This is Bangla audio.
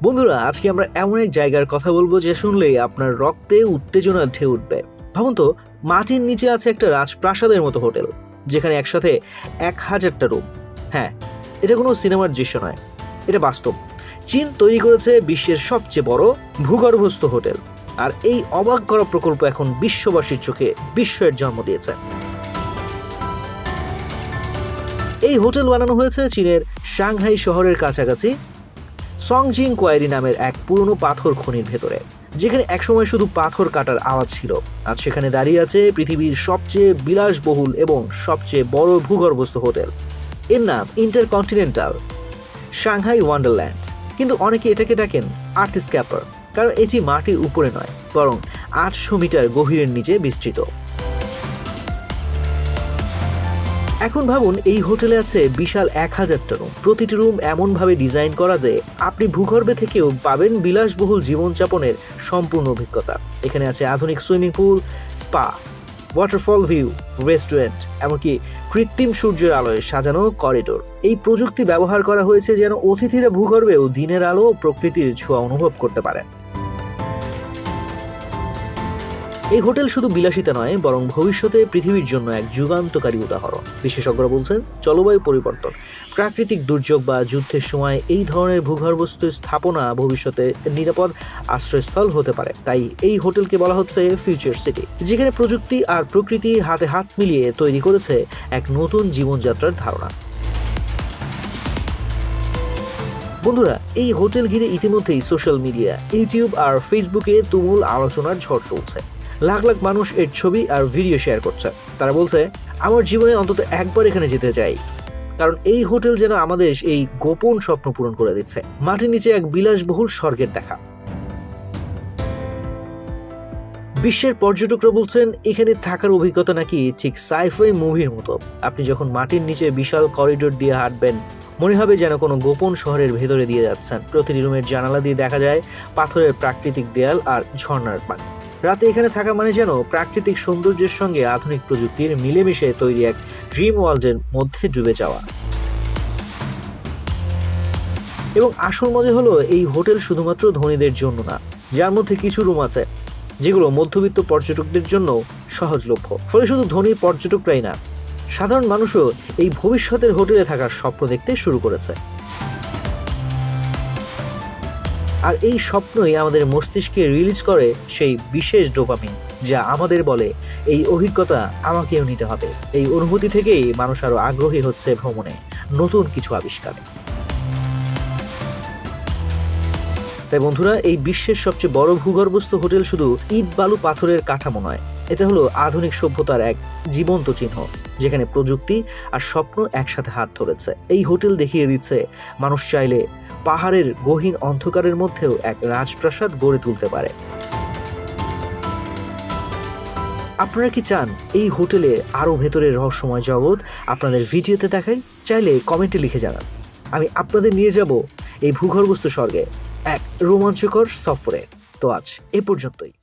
বন্ধুরা, আজকে আমরা এমন এক জায়গার কথা বলবো যে শুনলেই আপনার রক্তে উত্তেজনার ঢেউ উঠবে। ভাবুন তো, মাটির নিচে আছে একটা রাজপ্রাসাদের মতো হোটেল, যেখানে একসাথে 1000টা রুম। হ্যাঁ, এটা কোনো সিনেমার দৃশ্য নয়, এটা বাস্তব। চীন তৈরি করেছে বিশ্বের সবচেয়ে বড় ভূগর্ভস্থ হোটেল, আর এই অবাক করা প্রকল্প এখন বিশ্ববাসীর চোখে বিস্ময়ের জন্ম দিয়েছে। এই হোটেল বানানো হয়েছে চীনের সাংহাই শহরের কাছাকাছি সংজিং কোয়ারি নামের এক পুরনো পাথর খনির ভেতরে, যেখানে একসময় শুধু পাথর কাটার আওয়াজ ছিল। আজ সেখানে দাঁড়িয়ে আছে পৃথিবীর সবচেয়ে বিলাসবহুল এবং সবচেয়ে বড় ভূগর্ভস্থ হোটেল। এর নাম ইন্টারকন্টিনেন্টাল সাংহাই ওয়ান্ডারল্যান্ড। কিন্তু অনেকে এটাকে ডাকেন আর্থস্ক্যাপার, কারণ এটি মাটির উপরে নয়, বরং 800 মিটার গভীরের নিচে বিস্তৃত। এখন ভাবুন, এই হোটেলে আছে বিশাল 1000টা রুম। প্রতিটি রুম এমনভাবে ডিজাইন করা যে আপনি ভূগর্ভে থেকেও পাবেন বিলাসবহুল জীবনযাপনের সম্পূর্ণ অভিজ্ঞতা। এখানে আছে আধুনিক swimming pool, spa, waterfall view, restaurant, এমনকি কৃত্রিম সূর্যের আলোয় সাজানো করিডোর। এই প্রযুক্তি ব্যবহার করা হয়েছে যেন অতিথিরা ভূগর্ভেও দিনের আলো ও প্রকৃতির ছোঁয়া অনুভব করতে পারেন। এই হোটেল শুধু বিলাসিতা নয়, বরং ভবিষ্যতে পৃথিবীর জন্য এক যুগান্তকারী উদাহরণ। বিশেষজ্ঞরা বলছেন, জলবায়ু পরিবর্তন, প্রাকৃতিক দুর্যোগ বা যুদ্ধের সময় এই ধরনের ভূগর্ভস্থ স্থাপনা ভবিষ্যতে নিরাপদ আশ্রয়স্থল হতে পারে। তাই এই হোটেলকে বলা হচ্ছে ফিউচার সিটি, যেখানে প্রযুক্তি আর প্রকৃতি হাতে হাত মিলিয়ে তৈরি করেছে এক নতুন জীবনযাত্রার ধারণা। বন্ধুরা, এই হোটেল ঘিরে ইতিমধ্যেই সোশ্যাল মিডিয়া, ইউটিউব আর ফেসবুকে তুমুল আলোচনার ঝড় চলছে। লাখ লাখ মানুষ এর ছবি আর ভিডিও শেয়ার করছে। তারা বলছে, আমার জীবনে অন্তত একবার এখানে যেতে চাই, কারণ এই হোটেল যেন আমাদের এই গোপন স্বপ্ন পূরণ করে দিচ্ছে। মাটির নিচে এক বিলাসবহুল স্বর্গের দেখা। বিশ্বের পর্যটকরা বলছেন, এখানে থাকার অভিজ্ঞতা নাকি ঠিক সাইফাই মুভির মতো। আপনি যখন মাটির নিচে বিশাল করিডোর দিয়ে হাঁটবেন, মনে হবে যেন কোনো গোপন শহরের ভেতরে দিয়ে যাচ্ছেন। প্রতিটি রুমের জানালা দিয়ে দেখা যায় পাথরের প্রাকৃতিক দেয়াল আর ঝর্ণার পানি। রাতে এখানে থাকা মানে যেন প্রাকৃতিক সৌন্দর্যের সঙ্গে আধুনিক প্রযুক্তির মিলেমিশে তৈরি এক ড্রিম ওয়ার্ল্ডের মধ্যে ডুবে যাওয়া। এবং আসল মজা হলো, এই হোটেল শুধুমাত্র ধনীদের জন্য না, যার মধ্যে কিছু রুম আছে যেগুলো মধ্যবিত্ত পর্যটকদের জন্য সহজলভ্য। ফলে শুধু ধনী পর্যটকরাই না, সাধারণ মানুষও এই ভবিষ্যতের হোটেলে থাকার স্বপ্ন দেখতে শুরু করেছে। আর এই স্বপ্নই আমাদের মস্তিষ্কে রিলিজ করে সেই বিশেষ ডোপামিন, যা আমাদের বলে এই অভিজ্ঞতা আমাকেও নিতে হবে। এই অনুভূতি থেকেই মানুষ আরো আগ্রহী হচ্ছে ভ্রমণে, নতুন কিছু আবিষ্কারে। তাই বন্ধুরা, এই বিশ্বের সবচেয়ে বড় ভূগর্ভস্থ হোটেল শুধু ইট বালু পাথরের কাঠামো নয়, এটা হলো আধুনিক সভ্যতার এক জীবন্ত চিহ্ন, যেখানে প্রযুক্তি আর স্বপ্ন একসাথে হাত ধরেছে। এই হোটেল দেখিয়ে দিচ্ছে, মানুষ চাইলে পাহাড়ের গহীন অন্ধকারের মধ্যেও এক রাজপ্রাসাদ গড়ে তুলতে পারে। আপনারা কি চান এই হোটেলে আরো ভেতরের রহস্যময় জগৎ আপনাদের ভিডিওতে দেখাই? চাইলে কমেন্টে লিখে জানান। আমি আপনাদের নিয়ে যাব এই ভূগর্ভস্থ স্বর্গে এক রোমাঞ্চকর সফরে। তো আজ এ পর্যন্তই।